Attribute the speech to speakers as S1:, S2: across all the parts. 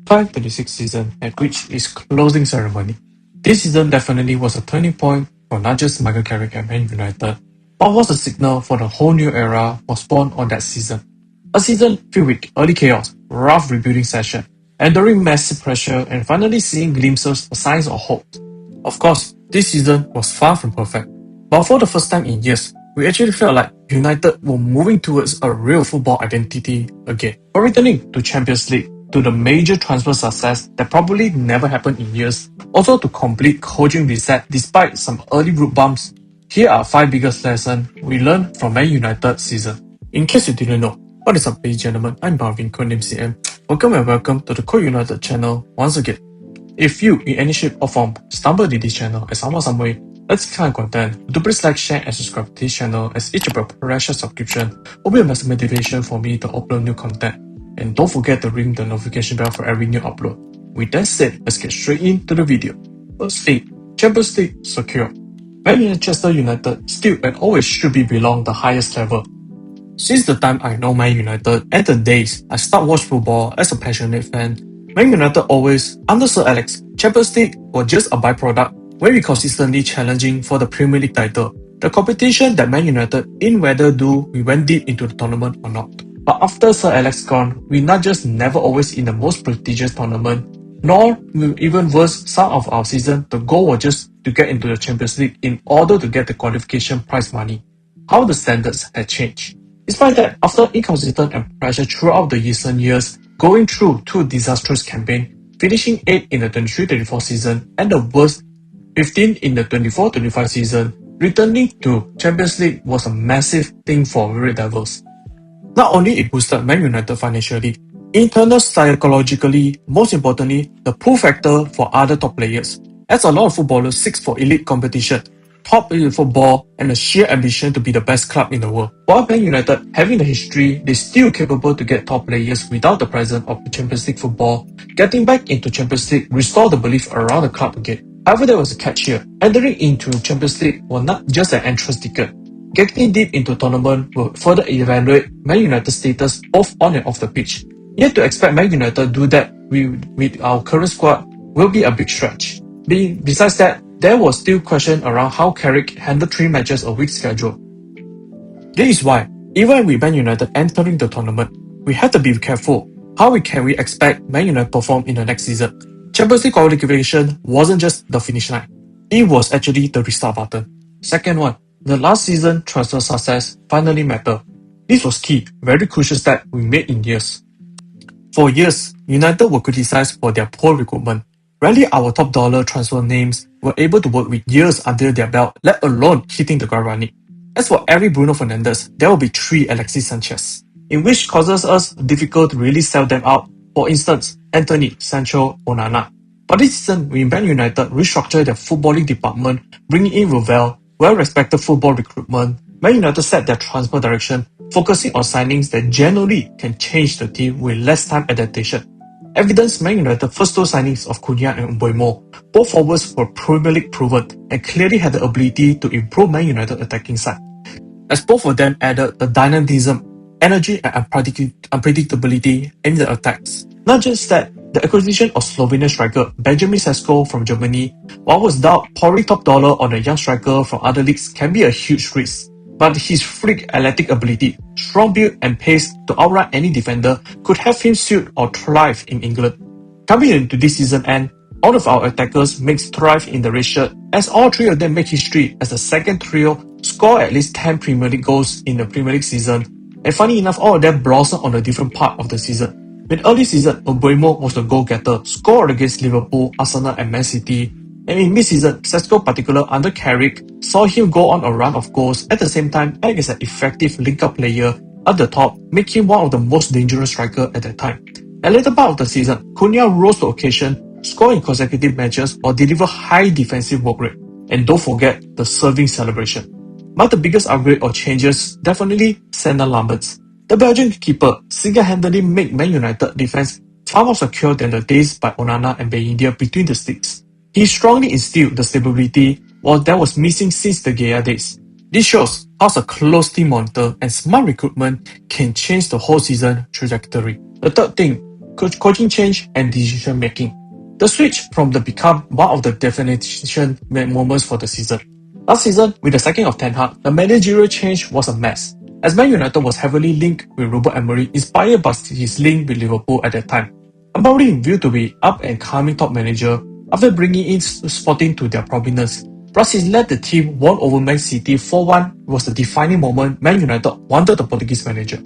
S1: 25-26 season had reached its closing ceremony. This season definitely was a turning point for not just Michael Carrick and Man United, but was a signal for the whole new era was born on that season. A season filled with early chaos, rough rebuilding session, enduring massive pressure and finally seeing glimpses of signs of hope. Of course, this season was far from perfect, but for the first time in years, we actually felt like United were moving towards a real football identity again. For returning to Champions League, to the major transfer success that probably never happened in years, also to complete coaching reset despite some early root bumps, here are 5 biggest lessons we learned from Man United season. In case you didn't know, what is up ladies and gentlemen, I'm Marvin, codename CM. Welcome to the Code United channel once again. If you, in any shape or form, stumbled in this channel and somehow some way, let's kind of content, do please like, share and subscribe to this channel as each of your precious subscription will be a massive motivation for me to upload new content. And don't forget to ring the notification bell for every new upload. With that said, let's get straight into the video. Firstly, Champions League secure. Manchester United still and always should be belong the highest level. Since the time I know Man United and the days I start watch football as a passionate fan, Man United always, under Sir Alex, Champions League was just a byproduct where we consistently challenging for the Premier League title. The competition that Man United in whether do we went deep into the tournament or not. But after Sir Alex gone, we not just never always in the most prestigious tournament, nor even worse some of our season the goal was just to get into the Champions League in order to get the qualification prize money. How the standards had changed. Despite that, after inconsistent and pressure throughout the recent years, going through 2 disastrous campaigns, finishing 8th in the 23-24 season and the worst 15th in the 24-25 season, returning to Champions League was a massive thing for Red Devils. Not only it boosted Man United financially, internal psychologically, most importantly, the pull factor for other top players, as a lot of footballers seek for elite competition, top elite football, and the sheer ambition to be the best club in the world. While Man United having the history, they still capable to get top players without the presence of Champions League football. Getting back into Champions League restore the belief around the club again. However, there was a catch here. Entering into Champions League was not just an entrance ticket. Getting deep into tournament will further evaluate Man United's status both on and off the pitch. Yet to expect Man United do that with our current squad will be a big stretch. Besides that, there was still question around how Carrick handled 3 matches a week schedule. This is why, even with Man United entering the tournament, we have to be careful how can we expect Man United perform in the next season. Champions League qualification wasn't just the finish line, it was actually the restart button. Second one, the last season transfer success finally mattered. This was key, very crucial step we made in years. For years, United were criticized for their poor recruitment. Rarely our top dollar transfer names were able to work with years under their belt, let alone hitting the ground running. As for every Bruno Fernandes, there will be 3 Alexis Sanchez, in which causes us difficult to really sell them out. For instance, Anthony, Sancho, Onana. But this season, we Man United restructured their footballing department, bringing in Rovell, well-respected football recruitment. Man United set their transfer direction, focusing on signings that generally can change the team with less time adaptation. Evidence Man United first 2 signings of Cunha and Mbeumo, both forwards were Premier League proven and clearly had the ability to improve Man United attacking side, as both of them added the dynamism, energy and unpredictability in the attacks. Not just that, the acquisition of Slovenian striker Benjamin Sesko from Germany, while was doubt pouring top dollar on a young striker from other leagues can be a huge risk. But his freak athletic ability, strong build and pace to outrun any defender could have him suit or thrive in England. Coming into this season end, all of our attackers makes thrive in the red shirt, as all 3 of them make history as the second trio score at least 10 Premier League goals in the Premier League season. And funny enough, all of them blossom on a different part of the season. In early season, Mbeumo was the goal-getter, scored against Liverpool, Arsenal and Man City. And in mid-season, Sesko particular under Carrick saw him go on a run of goals at the same time act as an effective link-up player at the top, making him one of the most dangerous strikers at that time. At later part of the season, Cunha rose to occasion, score in consecutive matches or deliver high defensive work rate. And don't forget the serving celebration. But the biggest upgrade or changes definitely Sander Lammens. The Belgian keeper single-handedly made Man United defense far more secure than the days by Onana and Ben between the sticks. He strongly instilled the stability that was missing since the Gea days. This shows how a close team monitor and smart recruitment can change the whole season trajectory. The third thing, coaching change, and decision making. The switch from the become one of the definition moments for the season. Last season, with the sacking of Ten Hag, the managerial change was a mess, as Man United was heavily linked with Robert Emery, inspired by his link with Liverpool at that time. Emery viewed to be up-and-coming top manager after bringing in Sporting to their prominence. Plus, he led the team won over Man City 4-1 was the defining moment Man United wanted the Portuguese manager.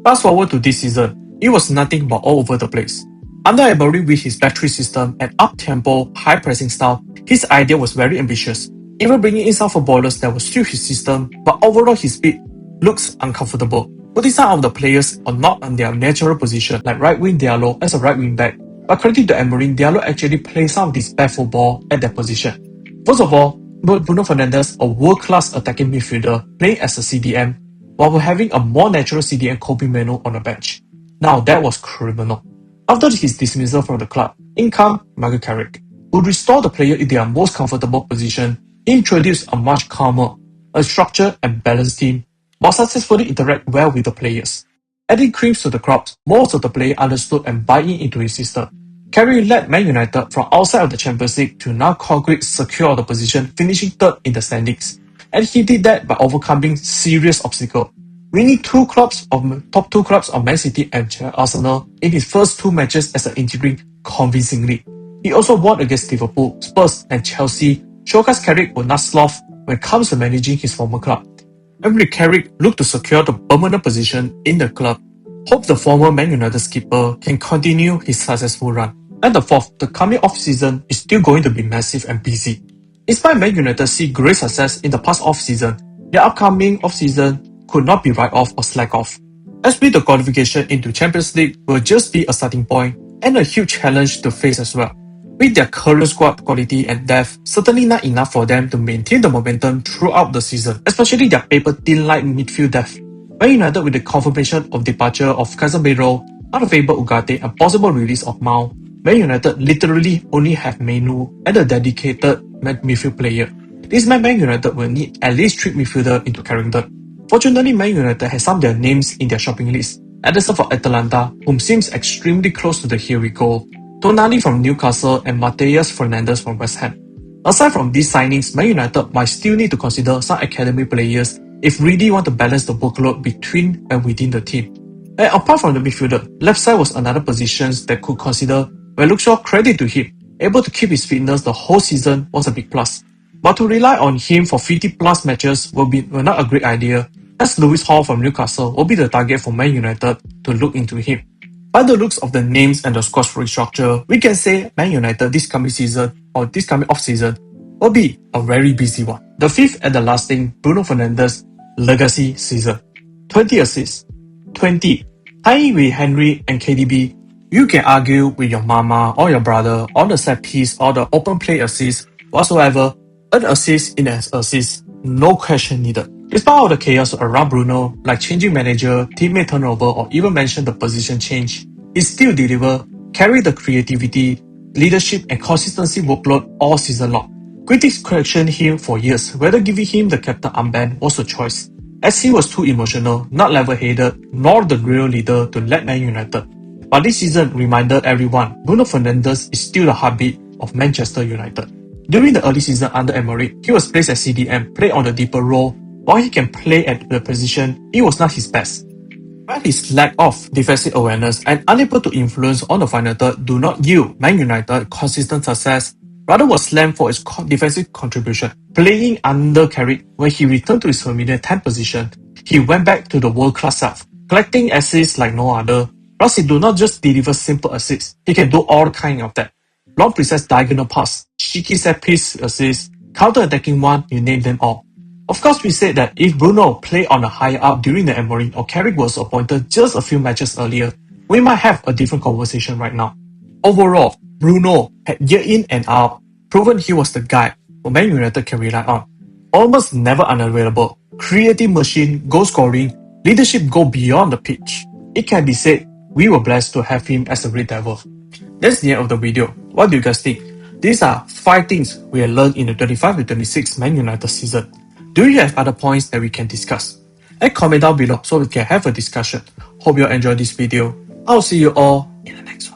S1: Fast forward to this season, it was nothing but all over the place. Under Emery with his battery system and up-tempo, high-pressing style, his idea was very ambitious, even bringing in some footballers that would suit his system, but overall his speed looks uncomfortable, putting some of the players are not on their natural position like right wing Diallo as a right wing back. But credit to Emery, Diallo actually plays some of this bad football at that position. First of all, Bruno Fernandes, a world-class attacking midfielder, playing as a CDM, while having a more natural CDM Kobe Manu on the bench. Now that was criminal. After his dismissal from the club, in comes Michael Carrick, who restored the player in their most comfortable position, introduced a much calmer, a structured and balanced team, while successfully interact well with the players. Adding creams to the crops, most of the players understood and buy into his system. Carrick led Man United from outside of the Champions League to now concrete secure the position, finishing third in the standings. And he did that by overcoming serious obstacles, winning top two clubs of Man City and Arsenal in his first two matches as an interim convincingly. He also won against Liverpool, Spurs and Chelsea, showcased Carrick will not sloth when it comes to managing his former club. Emery Carrick looked to secure the permanent position in the club. Hope the former Man United skipper can continue his successful run. And the fourth, the coming off-season is still going to be massive and busy. Despite Man United see great success in the past off-season, their upcoming off-season could not be write off or slack off. As with the qualification into Champions League will just be a starting point and a huge challenge to face as well. With their current squad quality and depth, certainly not enough for them to maintain the momentum throughout the season, especially their paper thin light midfield depth. Man United with the confirmation of departure of Casemiro, unfavourable Ugarte and possible release of Mount, Man United literally only have Manu and a dedicated midfield player. This meant Man United will need at least 3 midfielders into Carrington. Fortunately, Man United has some of their names in their shopping list. Ederson for Atalanta, whom seems extremely close to the here we go. Tonali from Newcastle and Mateus Fernandes from West Ham. Aside from these signings, Man United might still need to consider some academy players if really want to balance the workload between and within the team. And apart from the midfielder, left side was another position that could consider, where Luke Shaw, credit to him, able to keep his fitness the whole season was a big plus. But to rely on him for 50 plus matches will not a great idea, as Lewis Hall from Newcastle will be the target for Man United to look into him. By the looks of the names and the squad restructure, we can say Man United this coming season or this coming off-season will be a very busy one. The fifth and the last thing, Bruno Fernandes' legacy season. 20 assists. 20. Tying with Henry and KDB, you can argue with your mama or your brother on the set piece or the open play assist whatsoever. An assist in an assist, no question needed. Despite all the chaos around Bruno, like changing manager, teammate turnover, or even mention the position change, he still delivered, carried the creativity, leadership, and consistency workload all season long. Critics questioned him for years whether giving him the captain armband was a choice, as he was too emotional, not level-headed, nor the real leader to lead Man United. But this season reminded everyone Bruno Fernandes is still the heartbeat of Manchester United. During the early season under Emery, he was placed as CDM, played on a deeper role. While he can play at the position, it was not his best. But his lack of defensive awareness and unable to influence on the final third do not yield Man United consistent success, rather was slammed for its defensive contribution. Playing under Carrick, when he returned to his familiar 10th position, he went back to the world-class self, collecting assists like no other. Plus, he do not just deliver simple assists, he can do all kind of that. Long precise diagonal pass, cheeky set-piece assists, counter-attacking one, you name them all. Of course, we said that if Bruno played on a higher up during the Emery or Carrick was appointed just a few matches earlier, we might have a different conversation right now. Overall, Bruno had year in and out proven he was the guy who Man United can rely on. Almost never unavailable, creative machine, goal scoring, leadership go beyond the pitch. It can be said we were blessed to have him as a Red Devil. That's the end of the video. What do you guys think? These are 5 things we have learned in the 25-26 Man United season. Do you have other points that we can discuss? And comment down below so we can have a discussion. Hope you enjoyed this video. I'll see you all in the next one.